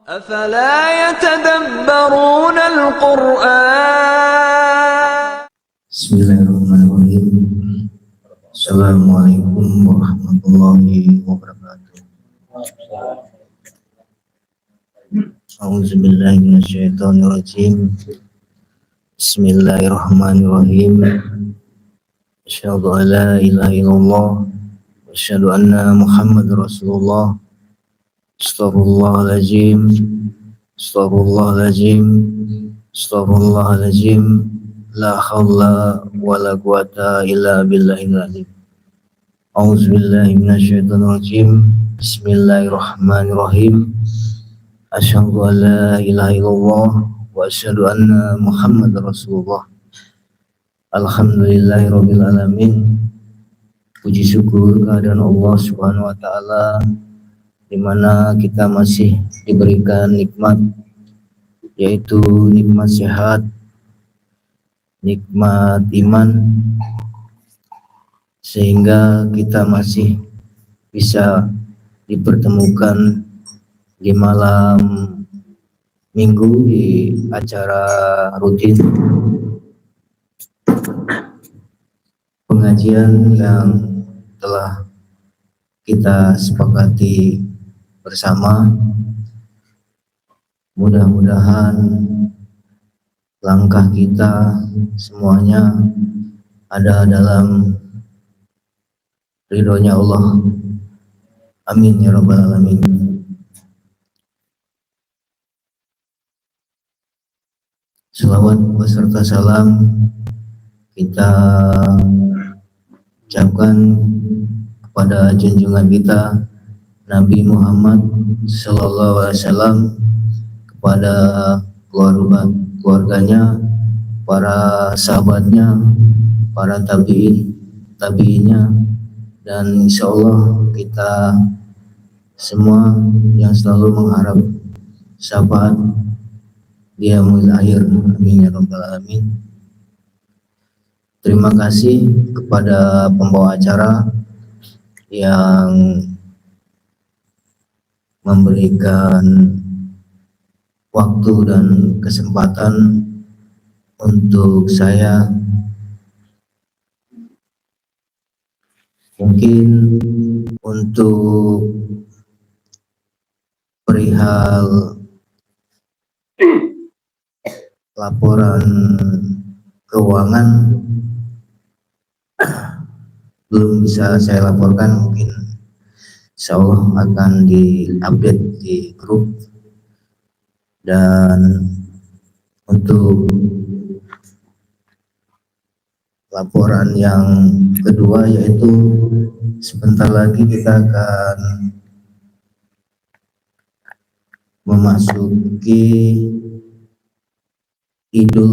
أفلا يتدبرون القرآن. Bismillahirrahmanirrahim. Assalamualaikum warahmatullahi wabarakatuh. A'udzubillahi minasyaitonirrajim. Bismillahirrahmanirrahim. Asyhadu an la ilaha illallah wa asyhadu anna Muhammadar Rasulullah. Astaghfirullahaladzim. Astaghfirullahaladzim. Astaghfirullahaladzim. La haula wa la quwata illa billahil azim. A'udzubillahi minasyaitonir rajim. Bismillahirrahmanirrahim. Asyhadu an la ilaha illallah wa asyhadu anna Muhammadar Rasulullah. Alhamdulillahirabbil alamin. Puji syukur kehadiran Allah Subhanahu wa taala di mana kita masih diberikan nikmat, yaitu nikmat sehat, nikmat iman, sehingga kita masih bisa dipertemukan di malam minggu di acara rutin pengajian yang telah kita sepakati bersama. Mudah-mudahan langkah kita semuanya ada dalam ridhonya Allah. Amin ya rabbal alamin. Selawat beserta salam kita ucapkan kepada junjungan kita Nabi Muhammad Sallallahu Alaihi Wasallam, kepada keluarganya, para sahabatnya, para tabiinnya, dan insya Allah kita semua yang selalu mengharap syafaat di yaumil akhir. Amin ya rabbal alamin. Terima kasih kepada pembawa acara yang memberikan waktu dan kesempatan untuk saya mungkin untuk perihal laporan keuangan belum bisa saya laporkan, mungkin insya Allah akan diupdate di grup. Dan untuk laporan yang kedua, yaitu sebentar lagi kita akan memasuki Idul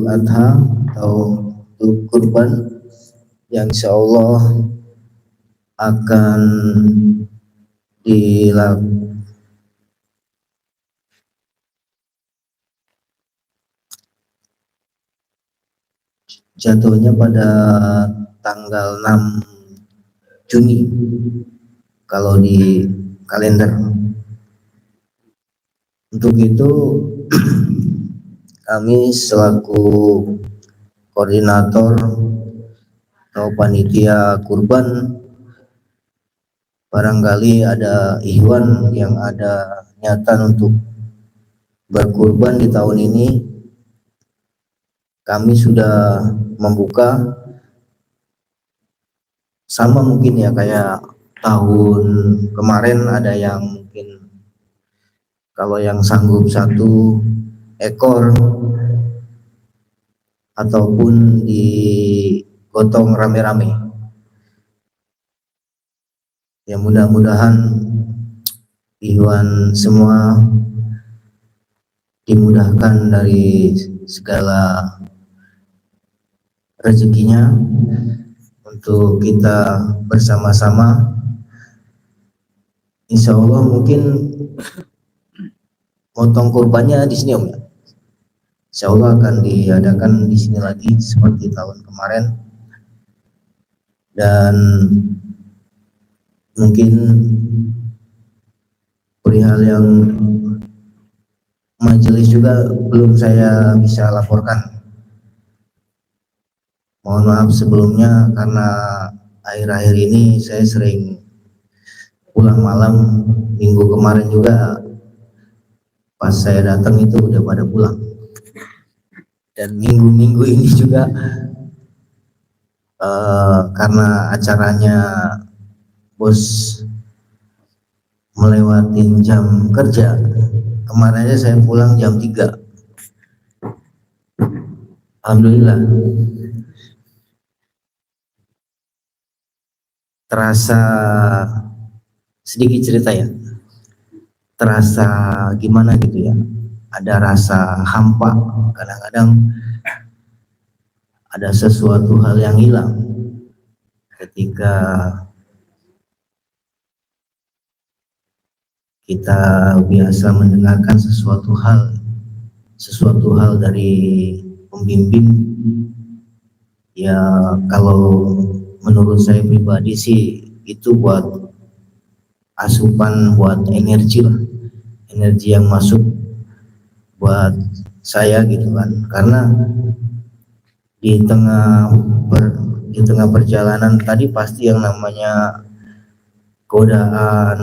Adha atau kurban yang insya Allah akan jatuhnya pada tanggal 6 Juni kalau di kalender. Untuk itu kami selaku koordinator atau panitia kurban, barangkali ada ikhwan yang ada niatan untuk berkurban di tahun ini. Kami sudah membuka sama mungkin ya kayak tahun kemarin, ada yang mungkin kalau yang sanggup 1 ekor ataupun digotong rame-rame. Ya mudah-mudahan ikhwan semua dimudahkan dari segala rezekinya untuk kita bersama-sama. Insya Allah mungkin motong kurbannya di sini Om ya. Insya Allah akan diadakan di sini lagi seperti tahun kemarin. Dan mungkin perihal yang majelis juga belum saya bisa laporkan. Mohon maaf sebelumnya karena akhir-akhir ini saya sering pulang malam. Minggu kemarin juga pas saya datang itu udah pada pulang. Dan minggu-minggu ini juga karena acaranya bos melewatin jam kerja. Kemarin aja saya pulang jam 3. Alhamdulillah. Terasa sedikit cerita ya. Terasa gimana gitu ya. Ada rasa hampa, kadang-kadang ada sesuatu hal yang hilang ketika kita biasa mendengarkan sesuatu hal dari pembimbing. Ya kalau menurut saya pribadi sih itu buat asupan, buat energi lah, energi yang masuk buat saya gitu kan. Karena di tengah perjalanan tadi pasti yang namanya godaan,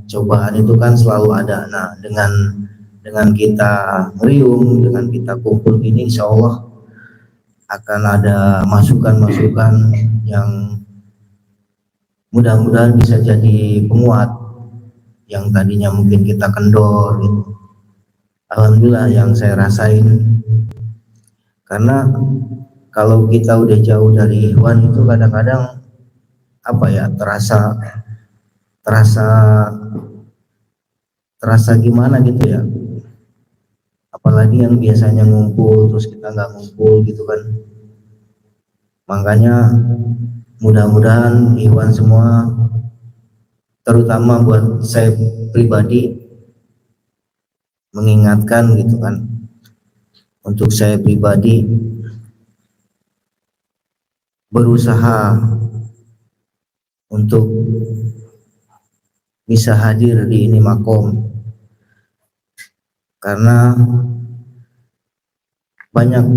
cobaan itu kan selalu ada. Nah, dengan kita ngeriung, dengan kita kumpul ini, insya Allah akan ada masukan-masukan yang mudah-mudahan bisa jadi penguat yang tadinya mungkin kita kendor gitu. Alhamdulillah yang saya rasain, karena kalau kita udah jauh dari ikhwan itu kadang-kadang apa ya, terasa gimana gitu ya, apalagi yang biasanya ngumpul terus kita nggak ngumpul gitu kan. Makanya mudah-mudahan ikhwan semua, terutama buat saya pribadi, mengingatkan gitu kan, untuk saya pribadi berusaha untuk bisa hadir di ini makom, karena banyak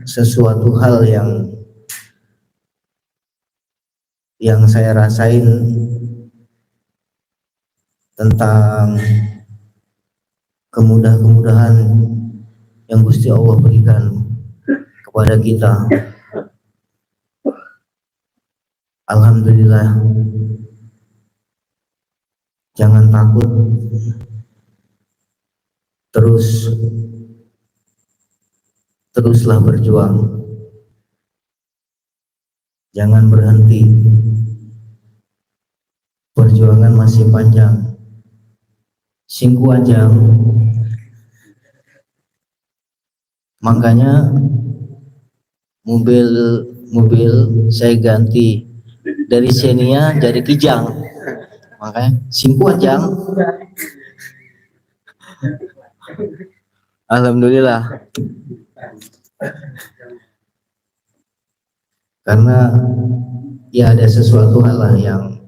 sesuatu hal yang saya rasain tentang kemudahan yang Gusti Allah berikan kepada kita. Alhamdulillah, jangan takut, teruslah berjuang, jangan berhenti, perjuangan masih panjang. Singkuajang. Makanya mobil saya ganti dari Xenia jadi Kijang, makanya Singkuajang. Alhamdulillah, karena ya ada sesuatu hal lah yang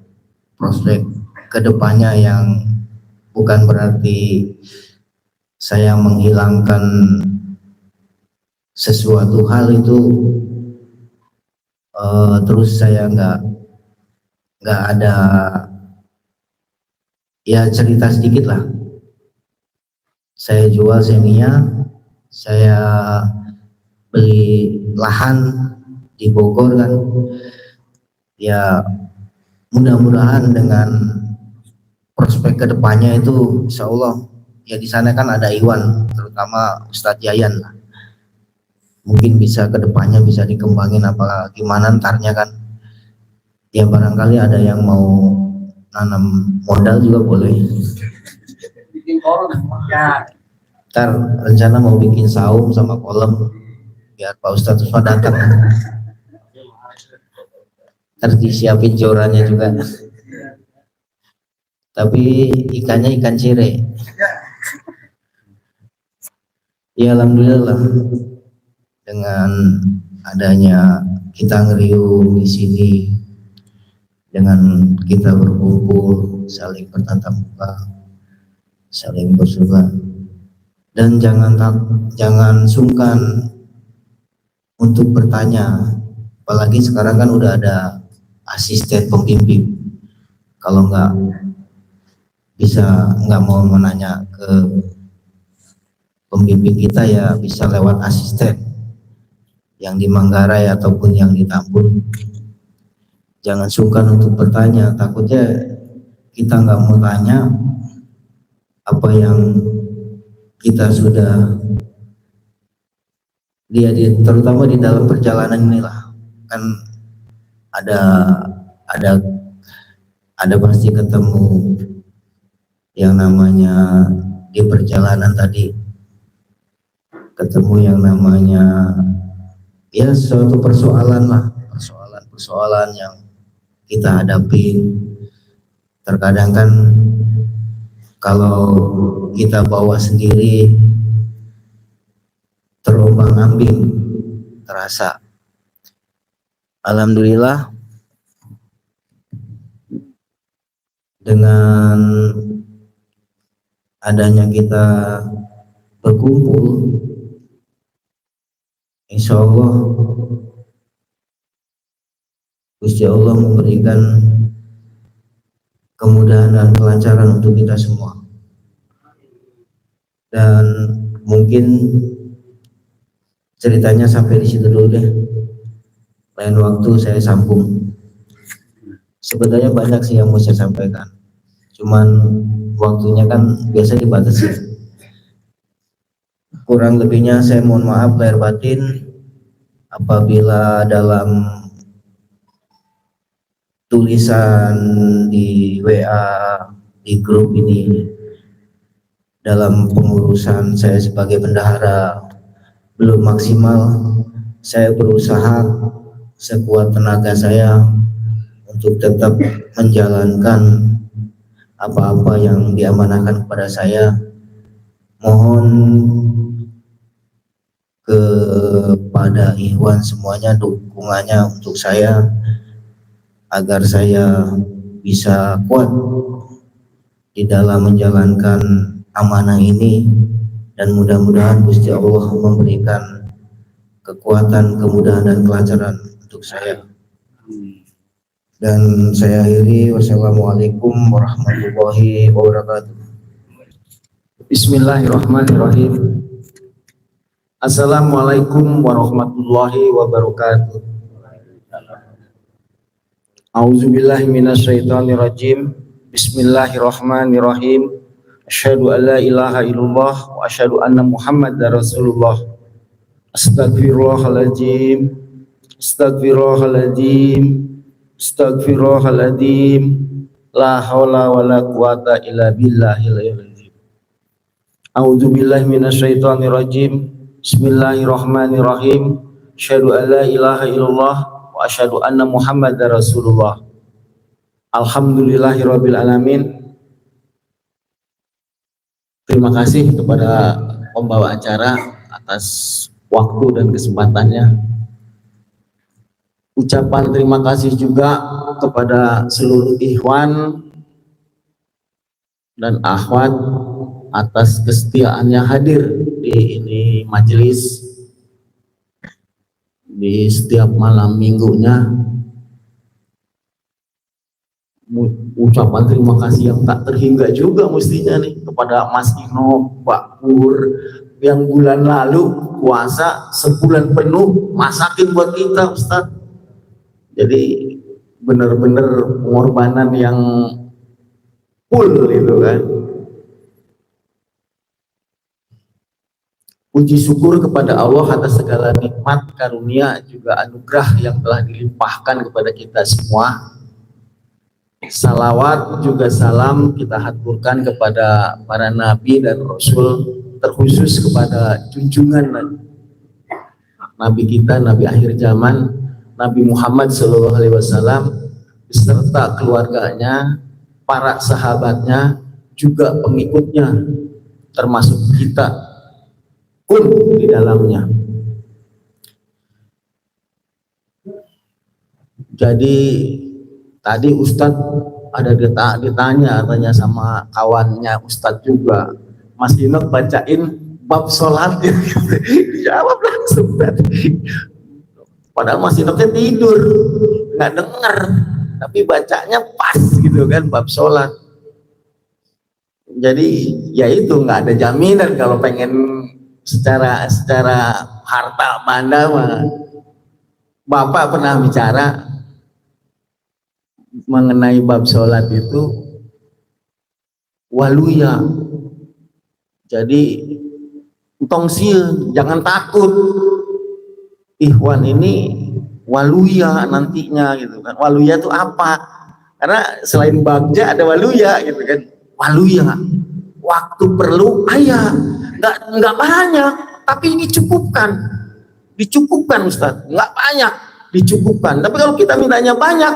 prospek kedepannya, yang bukan berarti saya menghilangkan sesuatu hal itu, terus saya nggak ada ya. Cerita sedikit lah, saya jual Xenia, saya beli lahan di Bogor kan, ya mudah-mudahan dengan prospek kedepannya itu insya Allah ya, di sana kan ada Iwan, terutama Ustadz Yayan lah, mungkin bisa kedepannya bisa dikembangin apa gimana ntarnya kan ya. Barangkali ada yang mau nanam modal juga boleh. Ntar rencana mau bikin saung sama kolam biar Pak Ustadz semua datang, ntar disiapin jorannya juga, tapi ikannya ikan cire. Ya alhamdulillah, dengan adanya kita ngeriung di sini, dengan kita berkumpul saling bertatap muka, saling bersuka, dan jangan sungkan untuk bertanya, apalagi sekarang kan udah ada asisten pembimbing. Kalau nggak mau menanya ke pembimbing kita, ya bisa lewat asisten yang di Manggarai ataupun yang di Tambun. Jangan sungkan untuk bertanya, takutnya kita nggak mau tanya apa yang kita sudah lihat, terutama di dalam perjalanan inilah kan ada pasti ketemu yang namanya di perjalanan tadi, ketemu yang namanya ya suatu persoalan lah, persoalan yang kita hadapi. Terkadang kan kalau kita bawa sendiri terombang-ambing terasa. Alhamdulillah dengan adanya kita berkumpul, insya Allah Gusti Allah memberikan kemudahan dan kelancaran untuk kita semua. Dan mungkin ceritanya sampai di situ dulu deh. Lain waktu saya sambung. Sebenarnya banyak sih yang mau saya sampaikan, cuman waktunya kan biasa dibatasi. Kurang lebihnya saya mohon maaf lahir batin apabila dalam tulisan di WA di grup ini, dalam pengurusan saya sebagai bendahara belum maksimal. Saya berusaha sekuat tenaga saya untuk tetap menjalankan apa-apa yang diamanahkan kepada saya. Mohon kepada ikhwan semuanya dukungannya untuk saya agar saya bisa kuat di dalam menjalankan amanah ini, dan mudah-mudahan Gusti Allah memberikan kekuatan, kemudahan dan kelancaran untuk saya. Dan saya akhiri, wassalamualaikum warahmatullahi wabarakatuh. Bismillahirrahmanirrahim. Assalamualaikum warahmatullahi wabarakatuh. A'udzubillahi minasyaitonirrajim. Bismillahirrahmanirrahim. Asyhadu an la ilaha illallah wa asyhadu anna Muhammadar Rasulullah. Astagfirullahaladzim. Astagfirullahaladzim. Astagfirullahaladzim. La haula wa la quwata illa billahil azim. A'udzubillahi minasyaitonirrajim. Bismillahirrahmanirrahim. Asyhadu an la ilaha illallah wa asyhadu anna Muhammadar Rasulullah. Alhamdulillahirabbil alamin. Terima kasih kepada pembawa acara atas waktu dan kesempatannya. Ucapan terima kasih juga kepada seluruh ikhwan dan akhwat atas kesetiaannya hadir di ini majelis di setiap malam minggunya. Ucapan terima kasih yang tak terhingga juga mestinya nih kepada Mas Ino, Pak Pur, yang bulan lalu puasa sebulan penuh masakin buat kita, Ustaz. Jadi benar-benar pengorbanan yang full itu kan. Puji syukur kepada Allah atas segala nikmat, karunia, juga anugerah yang telah dilimpahkan kepada kita semua. Salawat juga salam kita haturkan kepada para nabi dan rasul, terkhusus kepada junjungan nabi kita, nabi akhir zaman, Nabi Muhammad SAW, beserta keluarganya, para sahabatnya, juga pengikutnya, termasuk kita pun di dalamnya. Jadi tadi Ustadz ada ditanya sama kawannya Ustadz juga, Mas Inok bacain bab sholat gitu. Dijawab langsung tadi. Padahal Mas Inoknya tidur, nggak denger, tapi bacanya pas gitu kan bab sholat. Jadi ya itu nggak ada jaminan kalau pengen secara harta benda mah. Bapak pernah bicara mengenai bab sholat itu waluya. Jadi entong sieun, jangan takut. Ikhwan ini waluya nantinya gitu kan. Waluya itu apa? Karena selain bagja ada waluya gitu kan. Waluya, waktu perlu ayah, nggak banyak, tapi ini dicukupkan Ustaz, nggak banyak, dicukupkan. Tapi kalau kita mintanya banyak,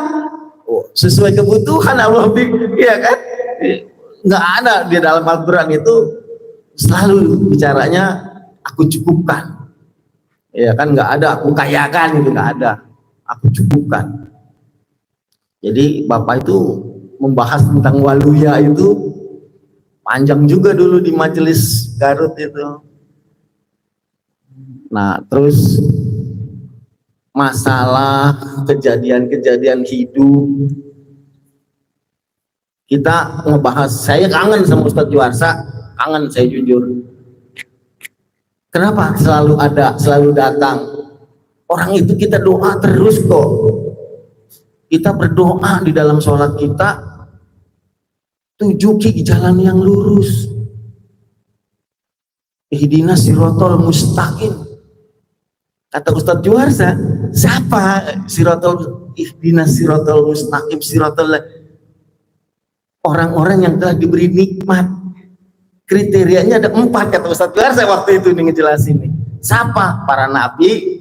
sesuai kebutuhan Allah, ya kan? Nggak ada di dalam Al-Quran itu selalu bicaranya aku cukupkan, ya kan? Nggak ada aku kayakan, itu nggak ada, aku cukupkan. Jadi Bapak itu membahas tentang waluya itu panjang juga dulu di majelis Garut itu. Nah, terus masalah kejadian-kejadian hidup kita ngebahas. Saya kangen sama Ustadz Juarsa, kangen saya jujur. Kenapa selalu ada, selalu datang? Orang itu kita doa terus kok. Kita berdoa di dalam sholat kita, tunjuki jalan yang lurus. Ihdinas siratal mustaqim. Kata Ustadz Juarsa, siapa ihdinas siratal mustaqim, orang-orang yang telah diberi nikmat. Kriterianya ada 4 kata Ustadz Juarsa waktu itu ngejelasin nih. Siapa? Para nabi,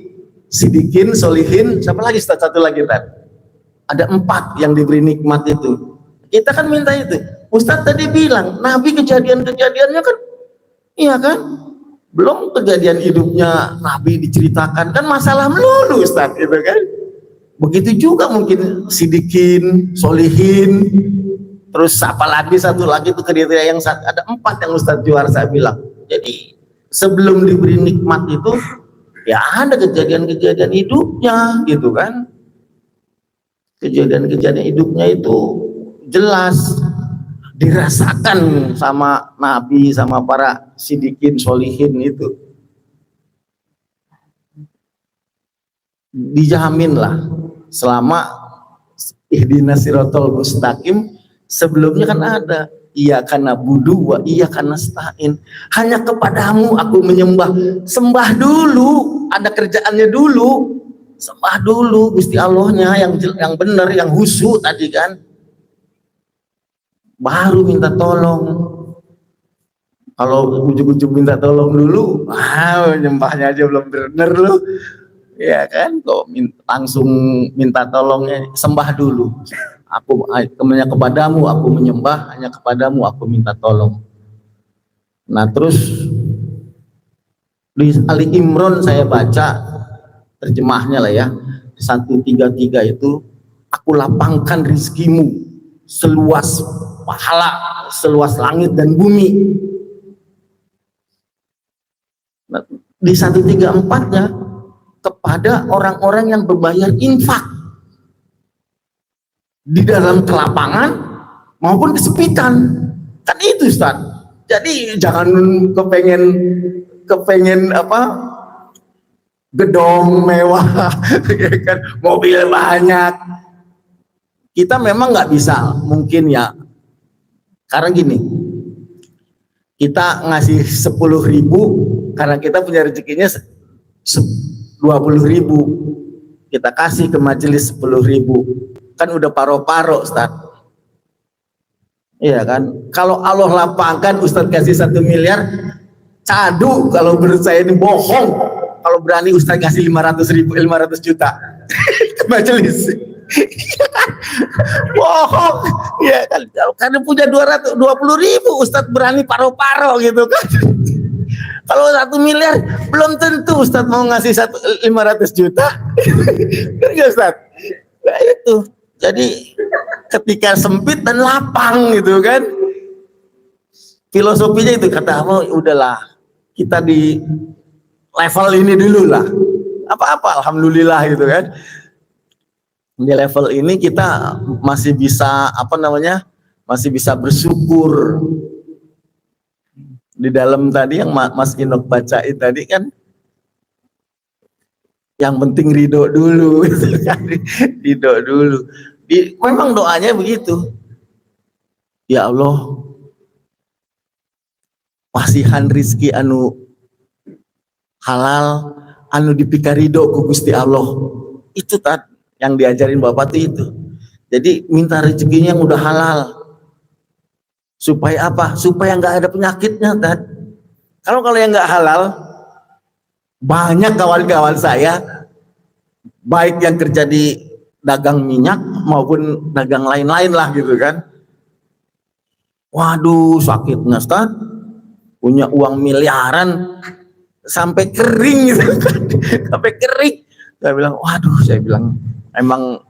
sidikin, solihin, siapa lagi Ustadz? Satu lagi tadi. Ada 4 yang diberi nikmat itu. Kita kan minta itu. Ustadz tadi bilang, Nabi kejadian-kejadiannya kan, iya kan? Belum kejadian hidupnya Nabi diceritakan, kan masalah melulu Ustadz, gitu kan? Begitu juga mungkin sidikin, solihin, terus apa lagi, satu lagi itu kriteria yang ada 4 yang Ustadz Juarsa bilang. Jadi sebelum diberi nikmat itu, ya ada kejadian-kejadian hidupnya, gitu kan? Kejadian-kejadian hidupnya itu jelas dirasakan sama Nabi, sama para sidikin, solihin itu. Dijamin lah selama ihdinas siratal mustaqim. Sebelumnya kan ada iyyaka na'budu wa iyyaka nasta'in. Hanya kepadamu aku menyembah. Sembah dulu, ada kerjaannya dulu. Sembah dulu Gusti Allahnya yang benar, yang khusyuk tadi kan. Baru minta tolong. Kalau ujung-ujung minta tolong dulu, nyembahnya aja belum benar lu. Ya kan, kok langsung minta tolongnya, sembah dulu. Aku hanya kepadamu aku menyembah, hanya kepadamu aku minta tolong. Nah, terus di Ali Imran saya baca terjemahnya lah ya, 133 itu, aku lapangkan rizkimu seluas pahala, seluas langit dan bumi. Nah, di 134-nya kepada orang-orang yang berbayar infak di dalam kelapangan maupun kesepitan. Kan itu Ustaz. Jadi jangan kepengen apa, gedong mewah, kan, mobil banyak. Kita memang nggak bisa, mungkin ya, karena gini, kita ngasih 10.000 karena kita punya rezekinya 20.000, kita kasih ke majelis 10.000, kan udah paro-paro Ustaz. Iya kan, kalau Allah lapangkan Ustaz kasih 1 miliar, cadu kalau menurut saya ini bohong. Kalau berani Ustaz kasih 500 juta ke majelis. Bohong. Ya kan, karena punya 220.000 Ustaz berani paro-paro gitu kan. Kalau 1 miliar belum tentu Ustaz mau ngasih 500 juta. Kan Ustaz? Nah, itu. Jadi ketika sempit dan lapang gitu kan, filosofinya itu kata Allah, udahlah kita di level ini dulu lah, apa-apa alhamdulillah gitu kan. Di level ini kita masih bisa masih bisa bersyukur. Di dalam tadi yang Mas Inok bacain tadi kan, yang penting ridho dulu gitu kan. Ridho dulu. Memang doanya begitu, ya Allah pasihan rizki anu halal anu dipikarido ku Gusti Allah. Itu yang diajarin Bapak tuh itu. Jadi minta rezekinya yang udah halal. Supaya apa? Supaya nggak ada penyakitnya, Tad. Kalau yang nggak halal, banyak kawan-kawan saya, baik yang kerja di dagang minyak maupun dagang lain-lain lah gitu kan. Waduh, sakitnya, Tad. Punya uang miliaran sampai kering gitu kan. Sampai kering. Saya bilang emang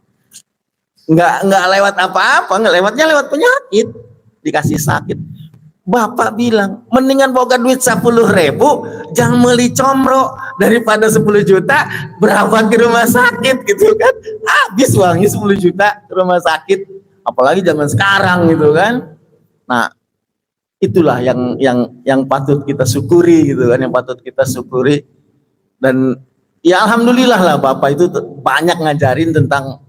nggak lewat apa-apa, lewatnya lewat penyakit, dikasih sakit. Bapak bilang mendingan boga duit 10.000 jangan beli comro daripada 10 juta berawat ke rumah sakit gitu kan. Habis uangnya 10 juta ke rumah sakit, apalagi zaman sekarang gitu kan. Nah, itulah yang patut kita syukuri gitu kan, yang patut kita syukuri. Dan ya alhamdulillah lah Bapak itu banyak ngajarin tentang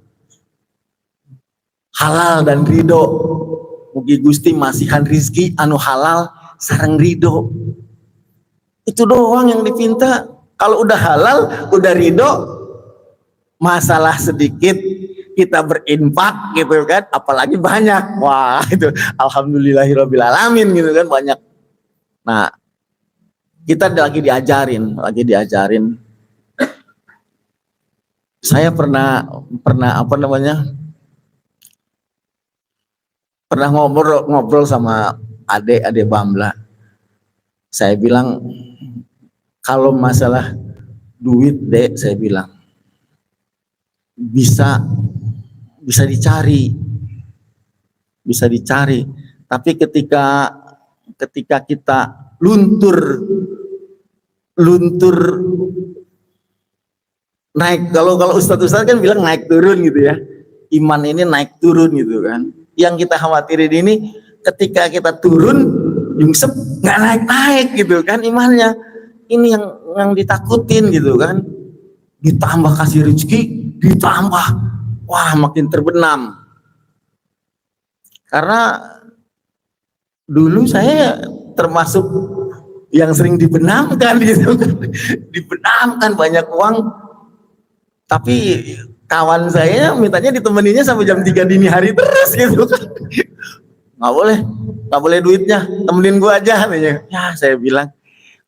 halal dan ridho. Mugi Gusti masihan rizki anu halal sareng ridho. Itu doang yang dipinta. Kalau udah halal, udah ridho, masalah sedikit kita berinfak gitu kan, apalagi banyak. Wah, itu alhamdulillahirabbil alamin gitu kan, banyak. Nah, kita lagi diajarin. Saya pernah ngobrol sama adik Bamla. Saya bilang kalau masalah duit, Dek, saya bilang bisa dicari. Tapi ketika kita luntur naik, kalau ustadz kan bilang naik turun gitu ya, iman ini naik turun gitu kan. Yang kita khawatirin ini ketika kita turun nyungsep nggak naik gitu kan imannya. Ini yang ditakutin gitu kan. Ditambah kasih rezeki, ditambah wah makin terbenam. Karena dulu saya termasuk yang sering dibenamkan gitu kan. Dibenamkan banyak uang, tapi kawan saya mintanya ditemaninya sampai jam 3 dini hari terus gitu kan. Nggak boleh duitnya, temenin gua aja katanya. Ya saya bilang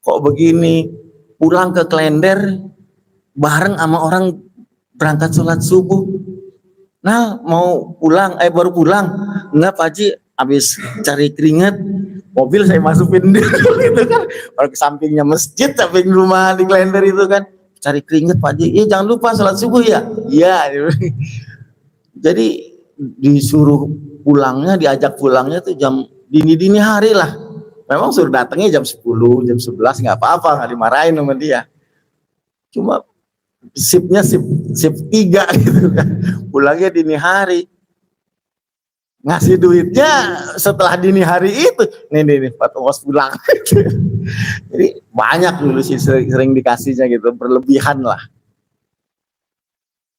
kok begini, pulang ke Klender bareng sama orang berangkat sholat subuh. Nah mau pulang, baru pulang. Enggak Pak Haji, habis cari keringat, mobil saya masukin dulu gitu kan. Kalau ke sampingnya masjid, samping rumah di Klender itu kan. Cari keringet Pak Haji, jangan lupa sholat subuh ya. Iya. Jadi disuruh pulangnya, diajak pulangnya tuh jam dini hari lah. Memang suruh datangnya jam 10, jam 11 nggak apa-apa, nggak dimarahin sama dia. Cuma shiftnya shift 3 gitu kan. Pulangnya dini hari. Ngasih duitnya setelah dini hari itu. Nih Pak Tungos pulang. Jadi banyak dulu sih sering dikasihnya gitu, berlebihan lah.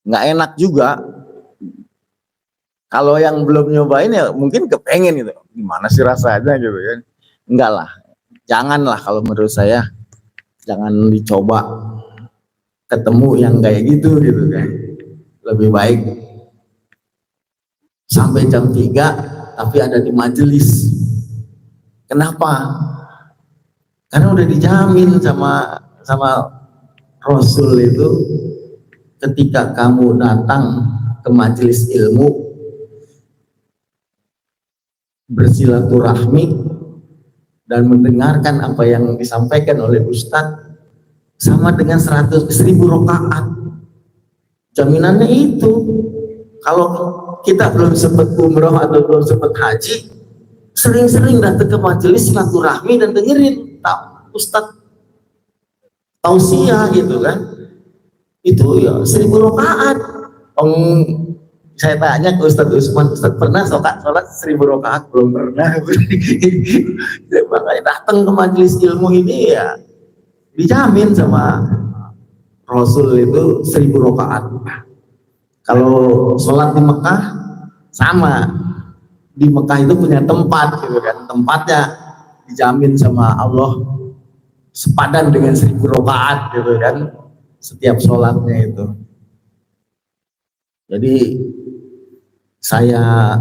Nggak enak juga. Kalau yang belum nyobain ya mungkin kepengen gitu. Gimana sih rasanya gitu kan. Enggak lah. Janganlah kalau menurut saya. Jangan dicoba ketemu yang kayak gitu kan. Lebih baik sampai jam 3 tapi ada di majelis. Kenapa? Karena udah dijamin sama Rasul itu, ketika kamu datang ke majelis ilmu bersilaturahmi dan mendengarkan apa yang disampaikan oleh Ustadz, sama dengan 100.000 rakaat. Jaminannya itu. Kalau kita belum sempat umroh atau belum sempat haji, sering-sering datang ke majelis silaturahmi dan dengerin Ustadz tausiah gitu kan. Itu ya 1000 rakaat. Saya tanya ke Ustadz Usman, Ustadz pernah sholat 1000 rakaat? Belum pernah. Makanya datang ke majelis ilmu ini ya dijamin sama Rasul itu 1000 rakaat. Kalau sholat di Mekah sama, di Mekah itu punya tempat gitu kan, tempatnya dijamin sama Allah sepadan dengan 1000 rakaat gitu kan, setiap sholatnya itu. Jadi saya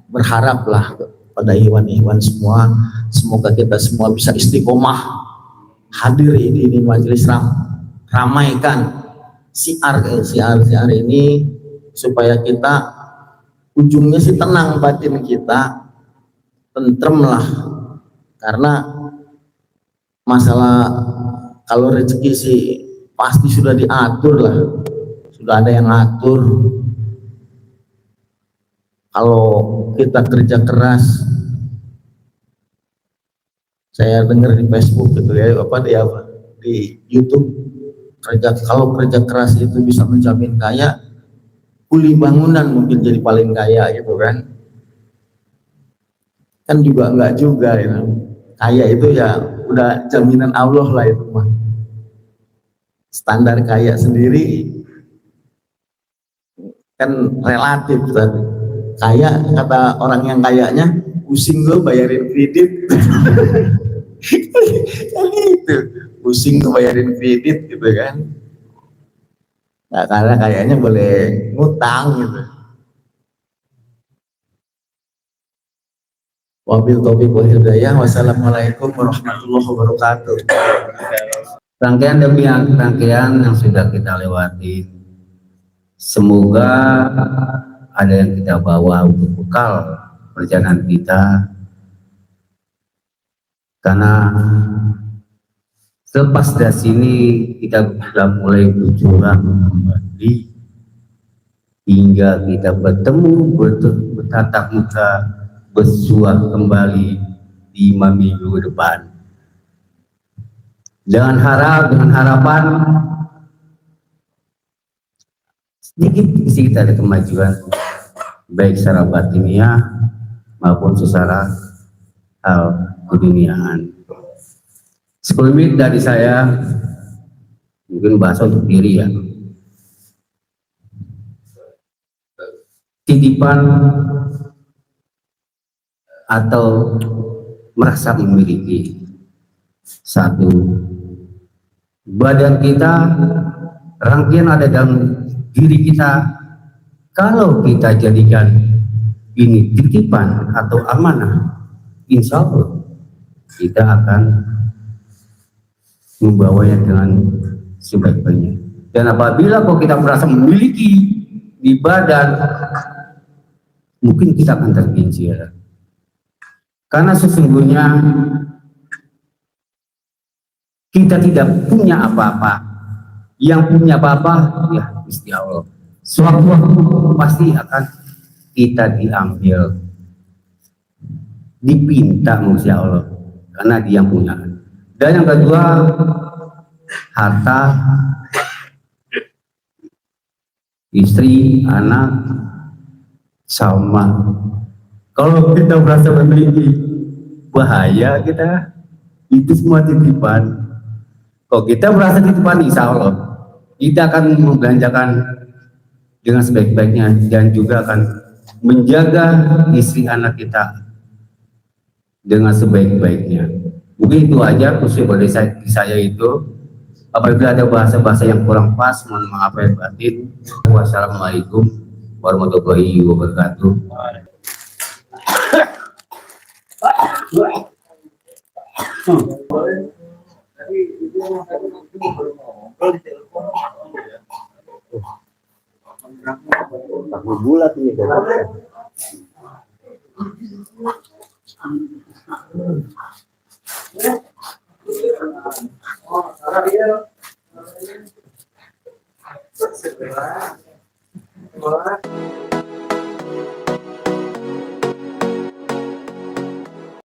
berharaplah pada ikhwan-ikhwan semua, semoga kita semua bisa istiqomah hadir di majelis, ramaikan siar ini supaya kita ujungnya sih tenang batin kita, tentrem lah. Karena masalah kalau rezeki sih pasti sudah diatur lah, sudah ada yang ngatur. Kalau kita kerja keras, saya dengar di Facebook gitu ya, di YouTube, kalau kerja keras itu bisa menjamin kaya, kuli bangunan mungkin jadi paling kaya gitu kan. Kan juga enggak juga ya. Kaya itu ya udah jaminan Allah lah itu mah. Standar kaya sendiri kan relatif tadi. Kaya, kata orang yang kayanya, pusing lo bayarin kredit. Kan itu, pusing lo bayarin kredit gitu kan. Nah, karena kayaknya boleh ngutang gitu. Wabil taufiq wal hidayah. Wassalamualaikum warahmatullahi wabarakatuh. Rangkaian demi rangkaian yang sudah kita lewati, semoga ada yang kita bawa untuk bekal perjalanan kita, karena selepas dari sini kita sudah mulai berjuang kembali hingga kita bertemu bertatap muka, bersua kembali di 5 minggu depan. Dengan harapan sedikit ada kemajuan baik secara batiniah maupun secara hal keduniaan. 10 menit dari saya, mungkin bahasa untuk diri ya. Titipan atau merasa memiliki satu badan kita, rangkaian ada dalam diri kita. Kalau kita jadikan ini titipan atau amanah, insya Allah kita akan membawanya dengan sebaik-baiknya. Dan apabila kok kita merasa memiliki di badan, mungkin kita akan tergelincir. Karena sesungguhnya kita tidak punya apa-apa. Yang punya apa-apa ya Gusti Allah. Suatu pasti akan kita diambil, dipinta Gusti Allah, karena Dia yang punya. Dan yang kedua, harta, istri, anak, sama. Kalau kita merasa memiliki, bahaya kita, itu semua titipan. Kalau kita merasa titipan, insya Allah kita akan membelanjakan dengan sebaik-baiknya dan juga akan menjaga istri anak kita dengan sebaik-baiknya. Mungkin itu aja khusus dari saya itu. Apabila ada bahasa-bahasa yang kurang pas, mohon maaf lahir batin. Wassalamualaikum warahmatullahi wabarakatuh. Bulat ini kan.